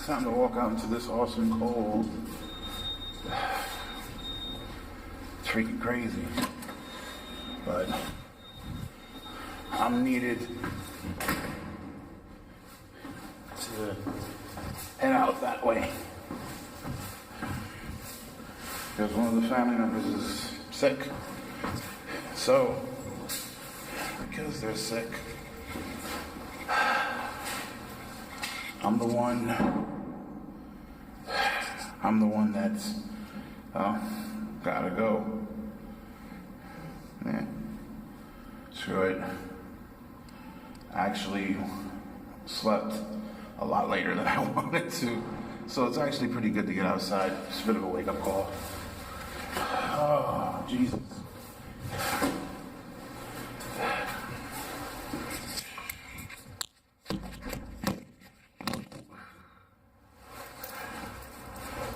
time to walk out into this awesome cold. It's freaking crazy. But I'm needed to head out that way. Because one of the family members is sick. So, because they're sick, I'm the one that's gotta go. Yeah. Screw it. I actually slept a lot later than I wanted to. So it's actually pretty good to get outside. It's a bit of a wake-up call. Oh, Jesus.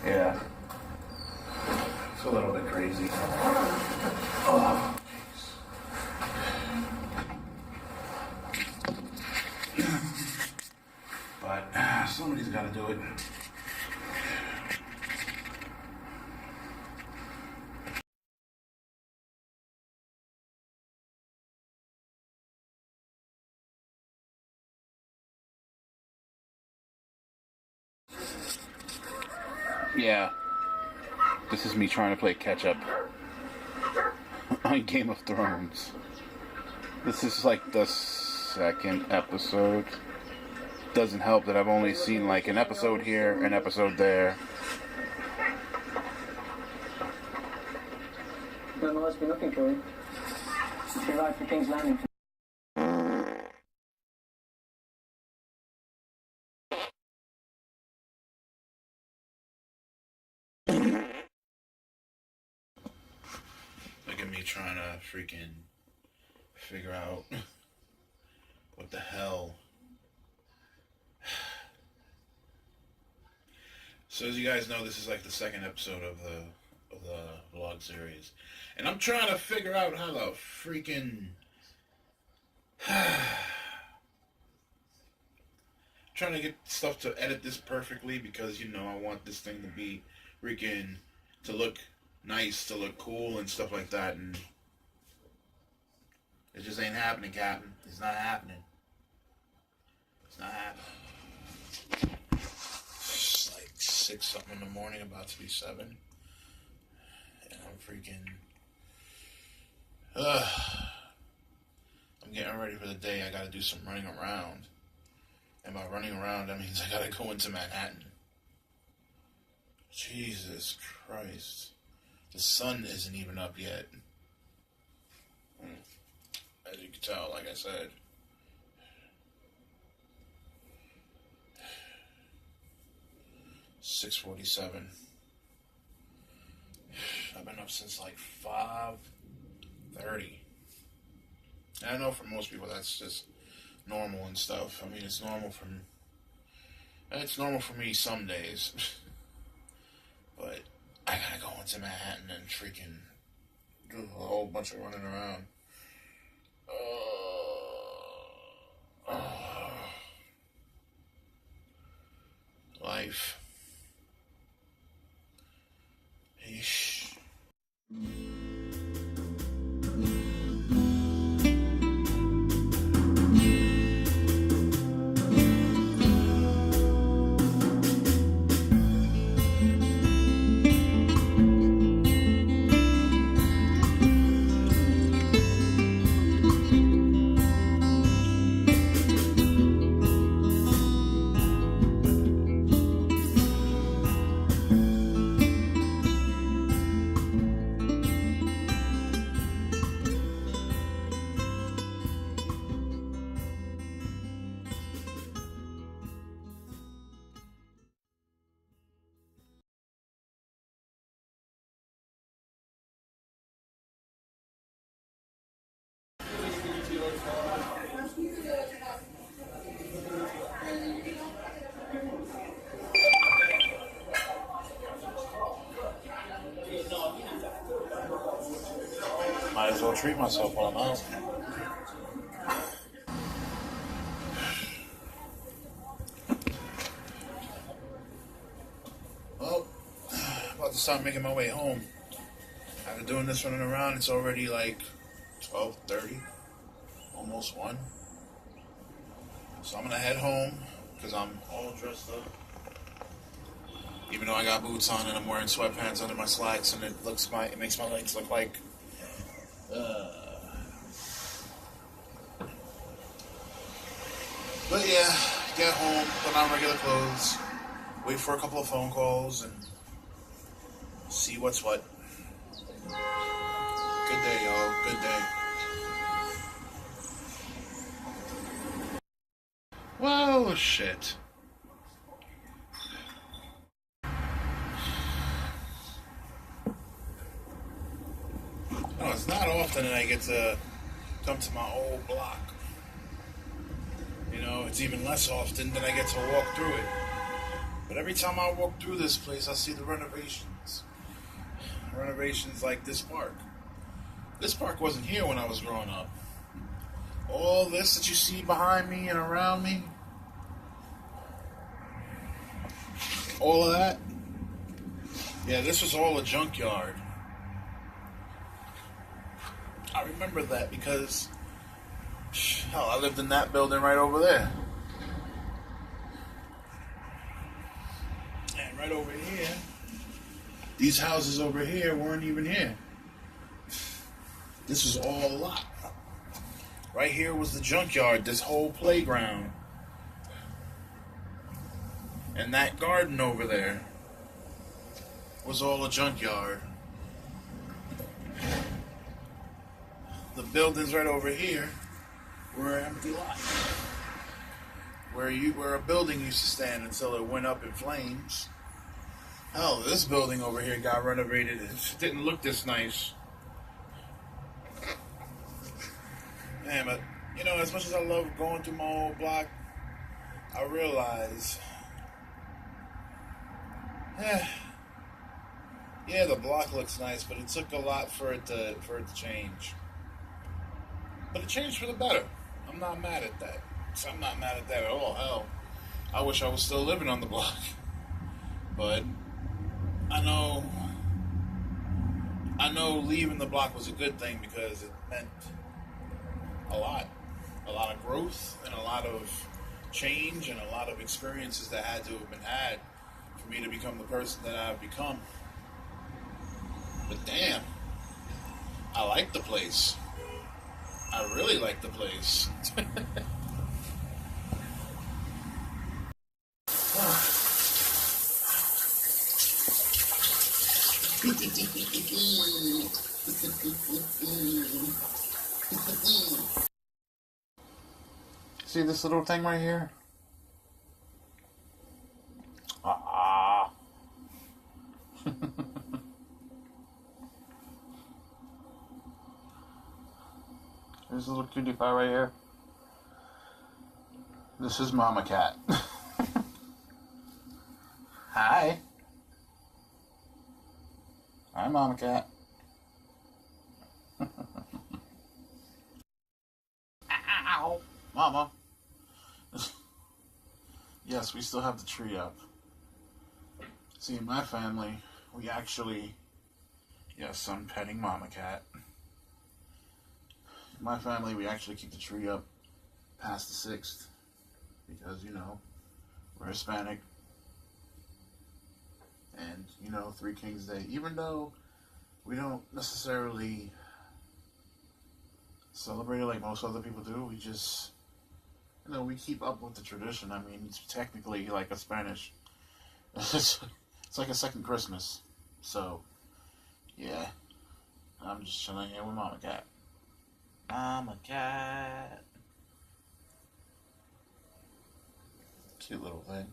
Yeah. It's a little bit crazy. Oh, jeez. But somebody's got to do it. Yeah, this is me trying to play catch up on Game of Thrones. This is like the second episode. Doesn't help that I've only seen like an episode here, an episode there. I've always been looking for you. It's arrived for King's Landing. Look at me trying to freaking figure out what the hell. So as you guys know, this is like the second episode of the vlog series, and I'm trying to figure out how the freaking trying to get stuff to edit this perfectly, because you know I want this thing to be freaking to look nice, to look cool and stuff like that, and it just ain't happening, Captain. It's not happening. It's not happening. It's like 6 something in the morning, about to be 7, and I'm freaking I'm getting ready for the day. I gotta do some running around, and by running around that means I gotta go into Manhattan. Jesus Christ. The sun isn't even up yet. As you can tell, like I said. $6:47. I've been up since like 5:30. And I know for most people that's just normal and stuff. I mean, it's normal for me some days. But I gotta go into Manhattan and freaking do a whole bunch of running around. Life. Eesh. Might as well treat myself while I'm out. to start making my way home. After doing this running around, it's already like 12:30, almost 1. So I'm gonna head home because I'm all dressed up. Even though I got boots on and I'm wearing sweatpants under my slacks, and it makes my legs look like. But yeah, get home, put on regular clothes, wait for a couple of phone calls, and see what's what. Good day, y'all. Good day. Whoa, shit. No, it's not often that I get to come to my old block. You know, it's even less often that I get to walk through it. But every time I walk through this place, I see the renovations. Renovations like this park. This park wasn't here when I was growing up. All this that you see behind me and around me, all of that, yeah, this was all a junkyard. I remember that because, hell, I lived in that building right over there. And right over here, these houses over here weren't even here. This was all a lot. Right here was the junkyard, this whole playground. And that garden over there was all a junkyard. The buildings right over here were an empty lot. Where a building used to stand until it went up in flames. Hell, this building over here got renovated. It didn't look this nice. Man, but, you know, as much as I love going through my old block, I realize, yeah, the block looks nice, but it took a lot for it to change. But it changed for the better. I'm not mad at that. I'm not mad at that at all. Hell, I wish I was still living on the block. But I know leaving the block was a good thing because it meant a lot of growth and a lot of change and a lot of experiences that had to have been had for me to become the person that I've become. But damn, I like the place. I really like the place. See this little thing right here? There's a little cutie pie right here. This is Mama Cat. Hi. Hi, Mama Cat. Ow. Mama. Yes, we still have the tree up. See, in my family, we actually... Yes, I'm petting Mama Cat. In my family, we actually keep the tree up past the 6th. Because, you know, we're Hispanic. And, you know, Three Kings Day. Even though we don't necessarily celebrate it like most other people do, we just... You know, we keep up with the tradition. I mean, it's technically like a Spanish. It's like a second Christmas. So, yeah. I'm just chilling here with Mama Cat. Mama Cat. Cute little thing.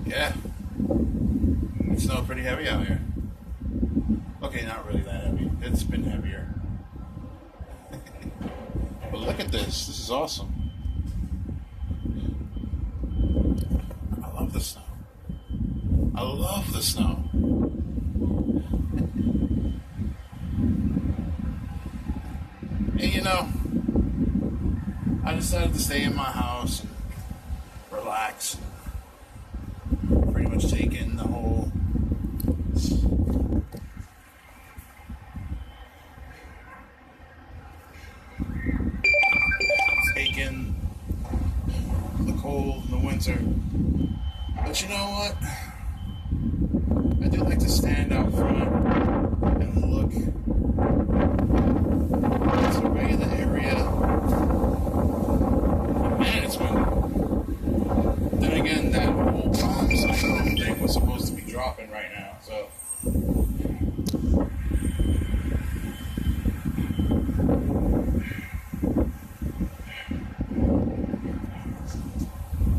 Yeah, it snowed pretty heavy out here. Okay, not really that heavy. It's been heavier. But look at this. This is awesome. love the snow. And you know, I decided to stay in my house and relax. Pretty much take in the whole the cold and the winter. But you know what? I do like to stand out front and look. Survey the area. Man, it's windy. Then again, that whole bomb cyclone thing was supposed to be dropping right now, so.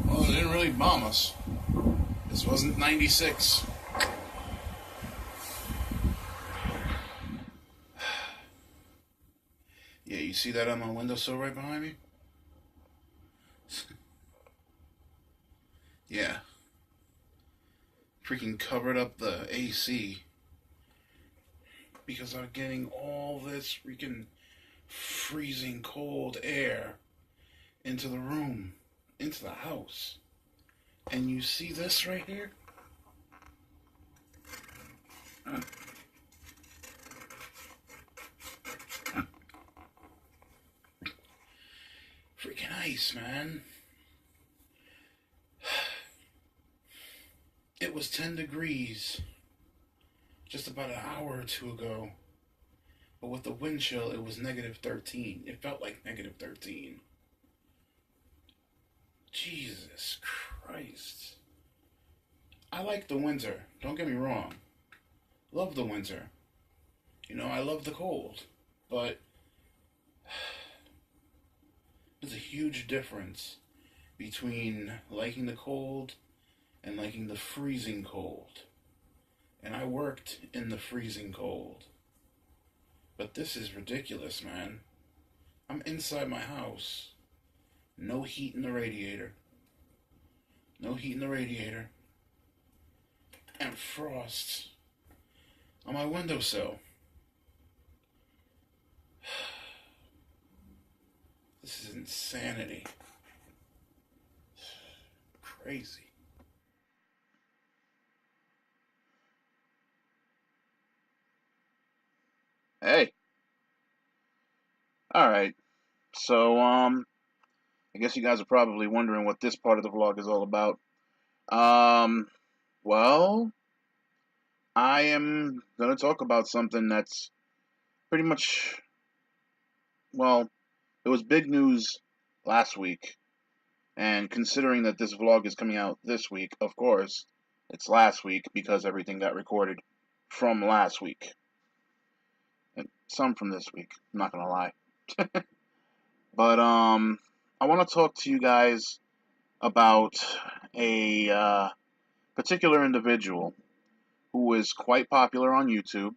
Well, it didn't really bomb us. This wasn't 96. Yeah, you see that on my windowsill right behind me? Yeah. Freaking covered up the AC because I'm getting all this freaking freezing cold air into the room, into the house. And you see this right here? Freaking ice, man. It was 10 degrees just about an hour or two ago. But with the wind chill, it was negative 13. It felt like negative 13. Jesus Christ. I like the winter. Don't get me wrong. Love the winter. You know, I love the cold. But there's a huge difference between liking the cold and liking the freezing cold. And I worked in the freezing cold. But this is ridiculous, man. I'm inside my house. No heat in the radiator. No heat in the radiator. And frost on my windowsill. This is insanity. Crazy. Hey. Alright. So, I guess you guys are probably wondering what this part of the vlog is all about. Well, I am going to talk about something that's pretty much, well, it was big news last week. And considering that this vlog is coming out this week, of course, it's last week because everything got recorded from last week. And some from this week, I'm not going to lie. But, I want to talk to you guys about a particular individual who is quite popular on YouTube.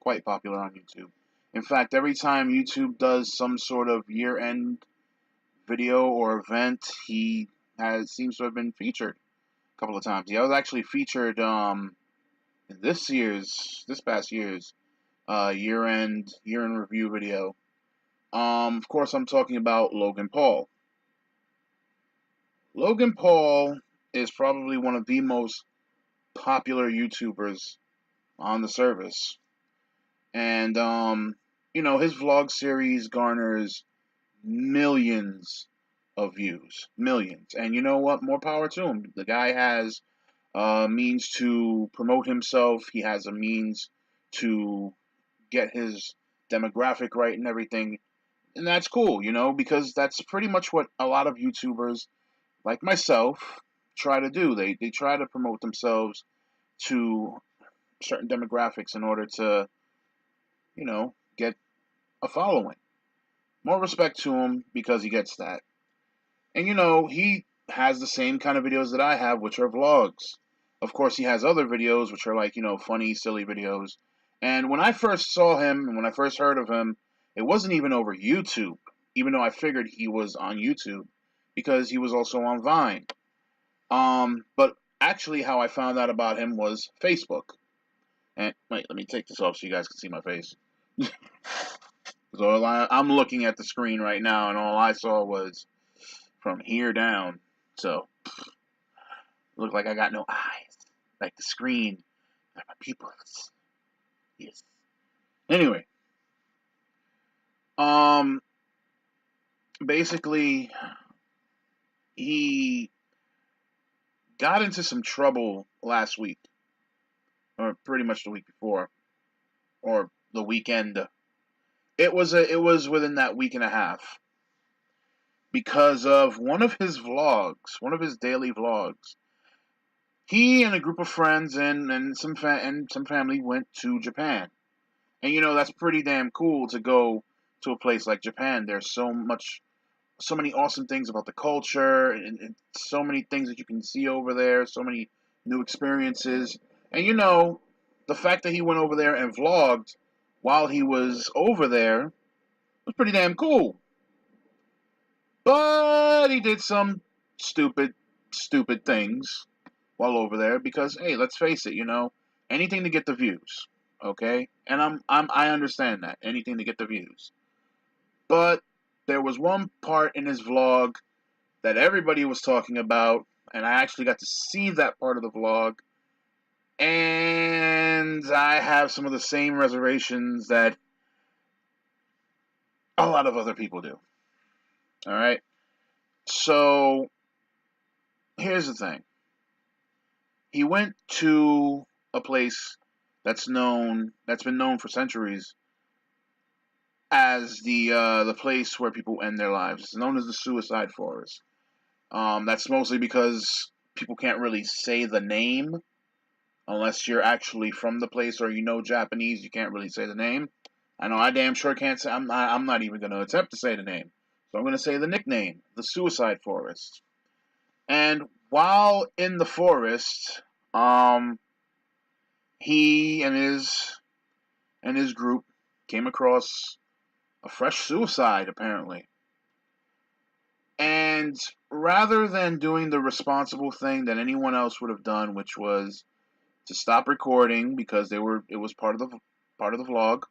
Quite popular on YouTube. In fact, every time YouTube does some sort of year-end video or event, he seems to have been featured a couple of times. He was actually featured in this past year's year-end review video. Of course, I'm talking about Logan Paul. Logan Paul is probably one of the most popular YouTubers on the service. And, you know, his vlog series garners millions of views. Millions. And you know what? More power to him. The guy has means to promote himself. He has a means to get his demographic right and everything. And that's cool, you know, because that's pretty much what a lot of YouTubers, like myself, try to do. They try to promote themselves to certain demographics in order to, you know, get a following. More respect to him because he gets that. And, you know, he has the same kind of videos that I have, which are vlogs. Of course, he has other videos, which are like, you know, funny, silly videos. And when I first saw him, and when I first heard of him, it wasn't even over YouTube, even though I figured he was on YouTube, because he was also on Vine. But actually, how I found out about him was Facebook. And wait, let me take this off so you guys can see my face. So I'm looking at the screen right now, and all I saw was from here down. So, look like I got no eyes. Like the screen, like my pupils. Yes. Anyway, basically, he got into some trouble last week, or pretty much the week before, or the weekend. It was within that week and a half, because of one of his vlogs, one of his daily vlogs. He and a group of friends and some family went to Japan, and that's pretty damn cool to go to a place like Japan. There's so many awesome things about the culture, and so many things that you can see over there. So many new experiences, and the fact that he went over there and vlogged while he was over there was pretty damn cool. But he did some stupid things while over there because, hey, let's face it, anything to get the views, okay? And I understand that, anything to get the views. But there was one part in his vlog that everybody was talking about, and I actually got to see that part of the vlog, and I have some of the same reservations that a lot of other people do. All right? So, here's the thing. He went to a place that's been known for centuries as the place where people end their lives. It's known as the suicide forest. That's mostly because people can't really say the name unless you're actually from the place or Japanese. You can't really say the name. I know I damn sure can't say. I'm not even going to attempt to say the name. So I'm going to say the nickname, the suicide forest. And while in the forest, he and his group came across a fresh suicide, apparently. And rather than doing the responsible thing that anyone else would have done, which was to stop recording because it was part of the vlog,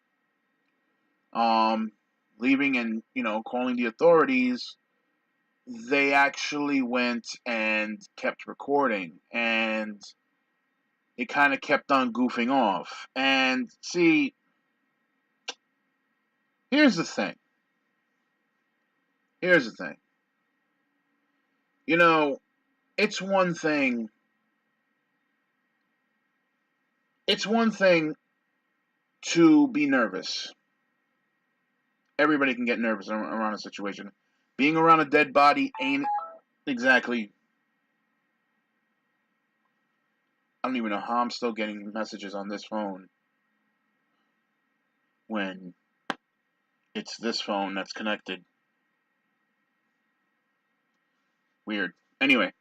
leaving and calling the authorities, they actually went and kept recording, and it kind of kept on goofing off. And see, here's the thing. It's one thing. It's one thing to be nervous. Everybody can get nervous around a situation. Being around a dead body ain't exactly... I don't even know how I'm still getting messages on this phone when it's this phone that's connected. Weird. Anyway,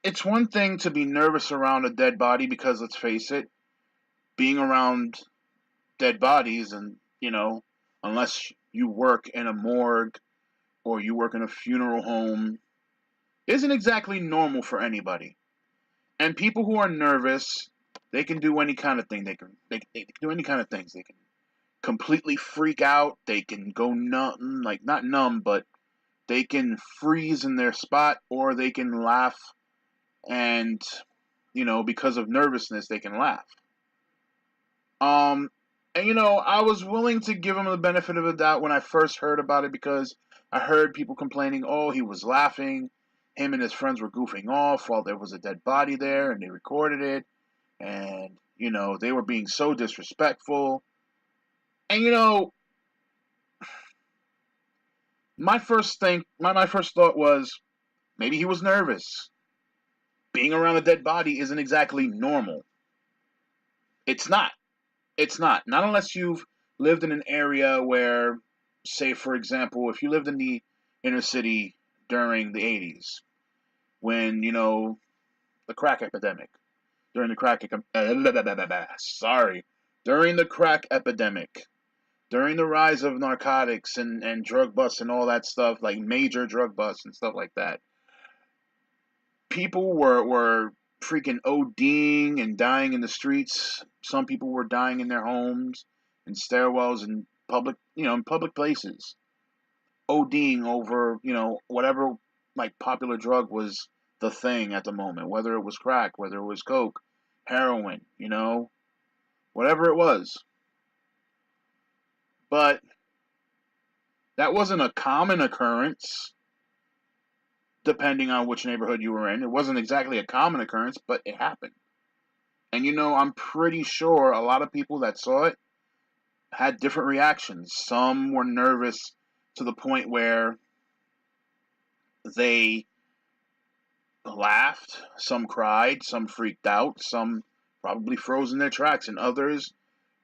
it's one thing to be nervous around a dead body because, let's face it, being around dead bodies and, unless you work in a morgue or you work in a funeral home, isn't exactly normal for anybody. And people who are nervous, they can do any kind of thing. They can do any kind of things. They can completely freak out. They can go numb, like not numb, but they can freeze in their spot, or they can laugh, and because of nervousness, they can laugh. And I was willing to give him the benefit of the doubt when I first heard about it, because I heard people complaining, oh, he was laughing, him and his friends were goofing off while there was a dead body there, and they recorded it, and they were being so disrespectful. And my first thought was, maybe he was nervous. Being around a dead body isn't exactly normal. It's not. Not unless you've lived in an area where, say, for example, if you lived in the inner city during the 80s, when, the crack epidemic, during the crack epidemic, during the rise of narcotics and drug busts and all that stuff, like major drug busts and stuff like that. people were freaking ODing and dying in the streets. Some people were dying in their homes, in stairwells, and in public places, ODing over, whatever like popular drug was the thing at the moment, whether it was crack, whether it was coke, heroin, whatever it was. But that wasn't a common occurrence, depending on which neighborhood you were in. It wasn't exactly a common occurrence, but it happened. And I'm pretty sure a lot of people that saw it had different reactions. Some were nervous to the point where they laughed, some cried, some freaked out, some probably froze in their tracks, and others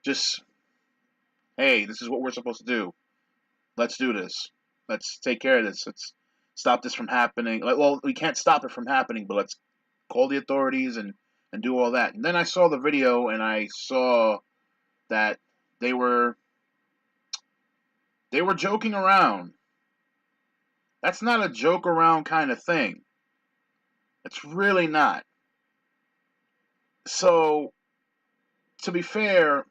just, hey, this is what we're supposed to do. Let's do this. Let's take care of this. Let's stop this from happening. Well, we can't stop it from happening, but let's call the authorities and do all that. And then I saw the video, and I saw that they were joking around. That's not a joke around kind of thing. It's really not. So, to be fair,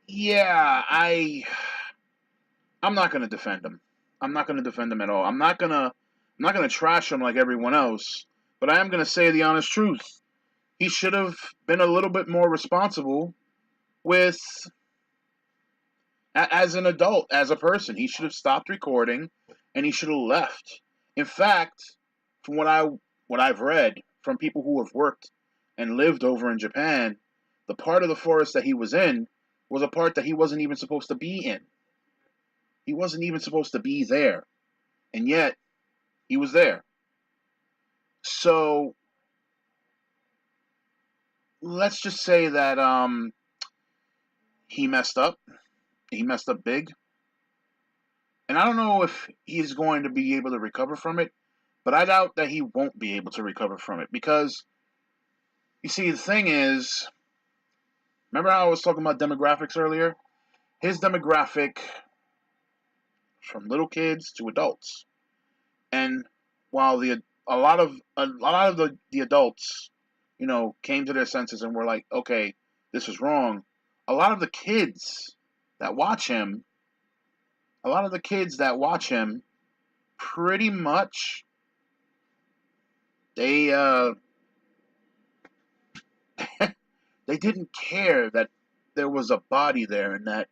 yeah, I'm not going to defend him. I'm not going to defend him at all. I'm not going to trash him like everyone else, but I am going to say the honest truth. He should have been a little bit more responsible as an adult, as a person. He should have stopped recording, and he should have left. In fact, from what I've read from people who have worked and lived over in Japan, the part of the forest that he was in was a part that he wasn't even supposed to be in. He wasn't even supposed to be there. And yet, he was there. So, let's just say that he messed up. He messed up big. And I don't know if he's going to be able to recover from it, but I doubt that he won't be able to recover from it. Because, you see, the thing is, remember how I was talking about demographics earlier? His demographic, from little kids to adults. And while a lot of the adults, came to their senses and were like, okay, this is wrong, a lot of the kids that watch him, pretty much, they they didn't care that there was a body there, and that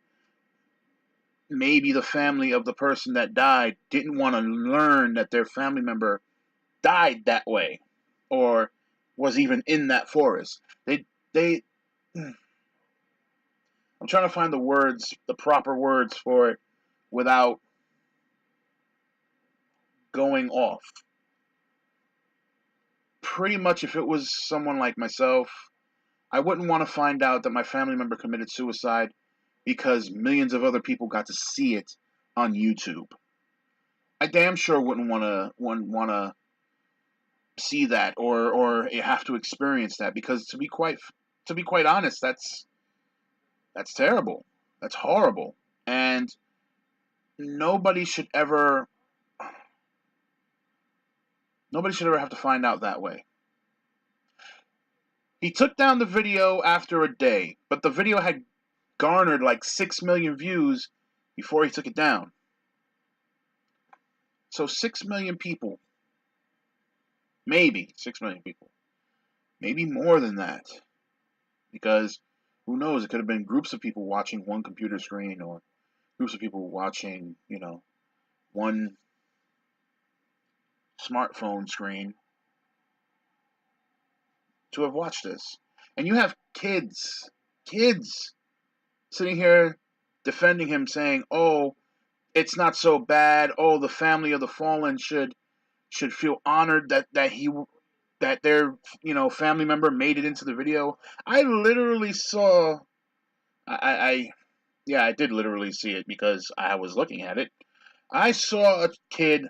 maybe the family of the person that died didn't want to learn that their family member died that way, or was even in that forest. I'm trying to find the proper words for it, without going off. Pretty much, if it was someone like myself, I wouldn't want to find out that my family member committed suicide because millions of other people got to see it on YouTube. I damn sure wouldn't want to see that or have to experience that, because to be quite honest, that's terrible. That's horrible. And nobody should ever have to find out that way. He took down the video after a day, but the video had garnered like 6 million views before he took it down. So 6 million people, maybe 6 million people, maybe more than that, because who knows, it could have been groups of people watching one computer screen, or groups of people watching, one smartphone screen, to have watched this. And you have kids sitting here defending him, saying, oh, it's not so bad, oh, the family of the fallen should feel honored that their family member made it into the video. I literally saw, I did literally see it because I was looking at it. I saw a kid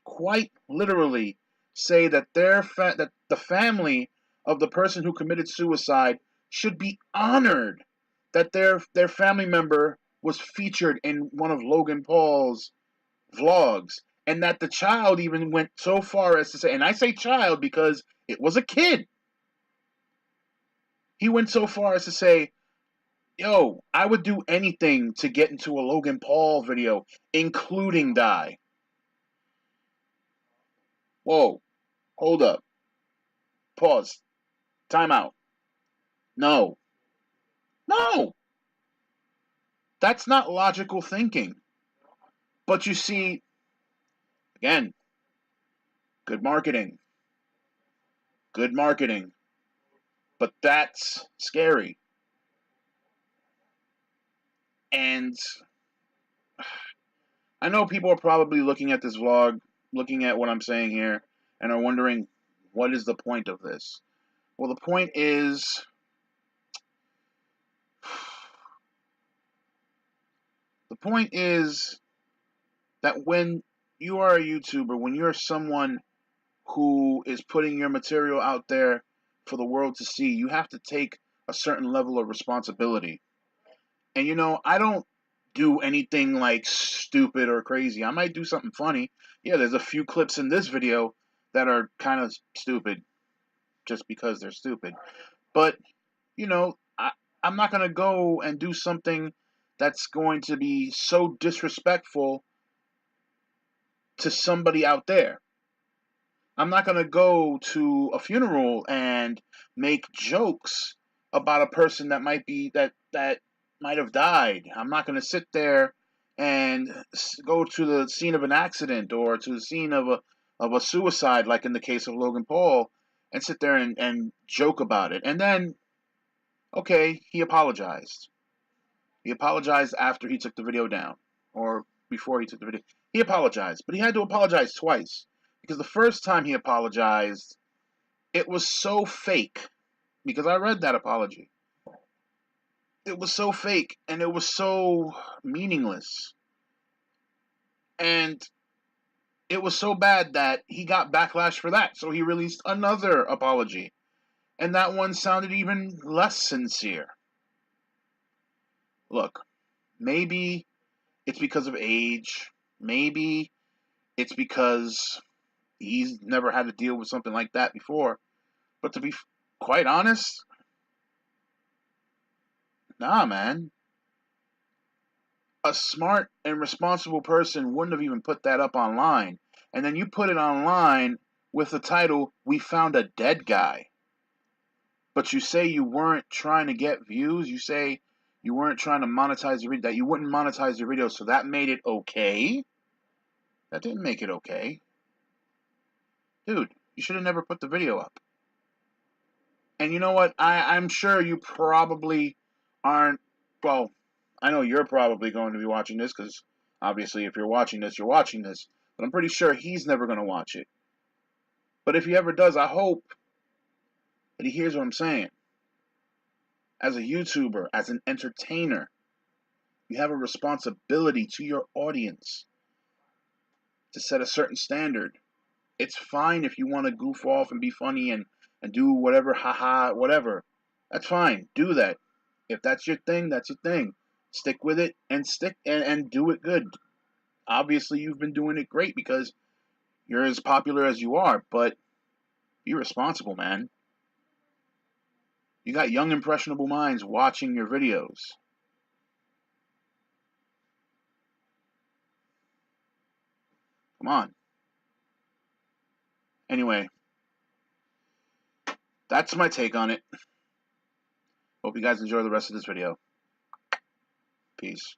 quite literally, say that that the family of the person who committed suicide should be honored that their family member was featured in one of Logan Paul's vlogs, and that the child even went so far as to say, and I say child because it was a kid. He went so far as to say, yo, I would do anything to get into a Logan Paul video, including die. Whoa, hold up. Pause. Time out. No. No! That's not logical thinking. But you see, again, good marketing. Good marketing. But that's scary. And I know people are probably looking at this vlog, looking at what I'm saying here, and are wondering, what is the point of this? Well, the point is, that when you are a YouTuber, when you're someone who is putting your material out there for the world to see, you have to take a certain level of responsibility. And you know, I don't do anything like stupid or crazy. I might do something funny. Yeah, there's a few clips in this video that are kind of stupid just because they're stupid. But, you know, I'm not going to go and do something that's going to be so disrespectful to somebody out there. I'm not going to go to a funeral and make jokes about a person that might be that might have died. I'm not going to sit there and go to the scene of an accident or to the scene of a suicide, like in the case of Logan Paul, and sit there and joke about it. And then, okay, he apologized. He apologized after he took the video down, or before he took the video. He apologized, but he had to apologize twice. Because the first time he apologized, it was so fake. Because I read that apology. It was so fake, and it was so meaningless. And it was so bad that he got backlash for that. So he released another apology. And that one sounded even less sincere. Look, maybe it's because of age. Maybe it's because he's never had to deal with something like that before. But to be quite honest, nah, man. A smart and responsible person wouldn't have even put that up online. And then you put it online with the title, "We Found a Dead Guy." But you say you weren't trying to get views. You say you weren't trying to monetize your video, that you wouldn't monetize your video, so that made it okay? That didn't make it okay. Dude, you should have never put the video up. And you know what? I'm sure you probably aren't, well, I know you're probably going to be watching this, because obviously if you're watching this, you're watching this. But I'm pretty sure he's never going to watch it. But if he ever does, I hope that he hears what I'm saying. As a YouTuber, as an entertainer, you have a responsibility to your audience to set a certain standard. It's fine if you want to goof off and be funny and do whatever, haha, whatever. That's fine. Do that. If that's your thing, that's your thing. Stick with it and and do it good. Obviously, you've been doing it great because you're as popular as you are, but be responsible, man. You got young, impressionable minds watching your videos. Come on. Anyway, that's my take on it. Hope you guys enjoy the rest of this video. Peace.